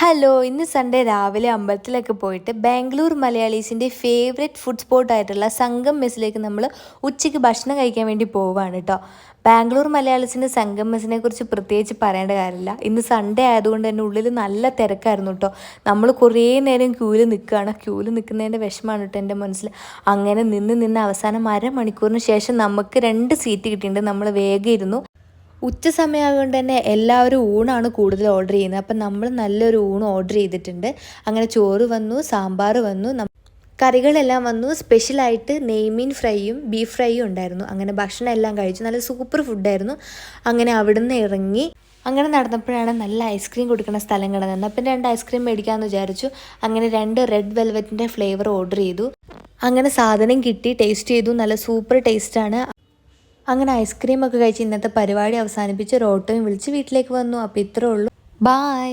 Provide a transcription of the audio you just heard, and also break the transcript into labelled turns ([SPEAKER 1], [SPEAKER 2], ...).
[SPEAKER 1] Hello, ഇന്ന് Sunday രാവിലെ അമ്പലത്തിലൊക്കെ പോയിട്ട് ബാംഗ്ലൂർ മലയാളീസിൻ്റെ ഫേവറേറ്റ് ഫുഡ് സ്പോട്ടായിട്ടുള്ള സംഗം മെസ്സിലേക്ക് നമ്മൾ ഉച്ചയ്ക്ക് ഭക്ഷണം കഴിക്കാൻ വേണ്ടി പോവുകയാണ് കേട്ടോ. ബാംഗ്ലൂർ മലയാളീസിൻ്റെ സംഗം മെസ്സിനെ കുറിച്ച് പ്രത്യേകിച്ച് പറയേണ്ട കാര്യമില്ല. ഇന്ന് സൺഡേ ആയതുകൊണ്ട് തന്നെ ഉള്ളിൽ നല്ല തിരക്കായിരുന്നു കേട്ടോ. നമ്മൾ കുറേ നേരം ക്യൂവിൽ നിൽക്കുകയാണ്. ക്യൂവിൽ നിൽക്കുന്നതിൻ്റെ വിഷമമാണ് കേട്ടോ എൻ്റെ മനസ്സിൽ. അങ്ങനെ നിന്ന് അവസാനം അരമണിക്കൂറിന് ശേഷം നമുക്ക് 2 സീറ്റ് കിട്ടിയിട്ടുണ്ട്. നമ്മൾ വേഗം ഇരുന്നു. ഉച്ച സമയമായതുകൊണ്ട് തന്നെ എല്ലാവരും ഊണാണ് കൂടുതൽ ഓർഡർ ചെയ്യുന്നത്. അപ്പം നമ്മൾ നല്ലൊരു ഊണ് ഓർഡർ ചെയ്തിട്ടുണ്ട്. അങ്ങനെ ചോറ് വന്നു, സാമ്പാർ വന്നു, കറികളെല്ലാം വന്നു. സ്പെഷ്യലായിട്ട് നെയ്മീൻ ഫ്രൈയും ബീഫ് ഫ്രൈയും ഉണ്ടായിരുന്നു. അങ്ങനെ ഭക്ഷണം എല്ലാം കഴിച്ചു. നല്ല സൂപ്പർ ഫുഡായിരുന്നു. അങ്ങനെ അവിടുന്ന് ഇറങ്ങി അങ്ങനെ നടന്നപ്പോഴാണ് നല്ല ഐസ്ക്രീം കൊടുക്കുന്ന സ്ഥലം കിടന്നത്. അപ്പം 2 ഐസ്ക്രീം മേടിക്കാമെന്ന് വിചാരിച്ചു. അങ്ങനെ 2 റെഡ് വെൽവെറ്റിൻ്റെ ഫ്ലേവർ ഓർഡർ ചെയ്തു. അങ്ങനെ സാധനം കിട്ടി, ടേസ്റ്റ് ചെയ്തു. നല്ല സൂപ്പർ ടേസ്റ്റാണ്. അങ്ങനെ ഐസ്ക്രീമൊക്കെ കഴിച്ച് ഇന്നത്തെ പരിപാടി അവസാനിപ്പിച്ച് ഒരു ഓട്ടോയും വിളിച്ച് വീട്ടിലേക്ക് വന്നു. അപ്പോൾ ഇത്രേ ഉള്ളൂ. ബായ്.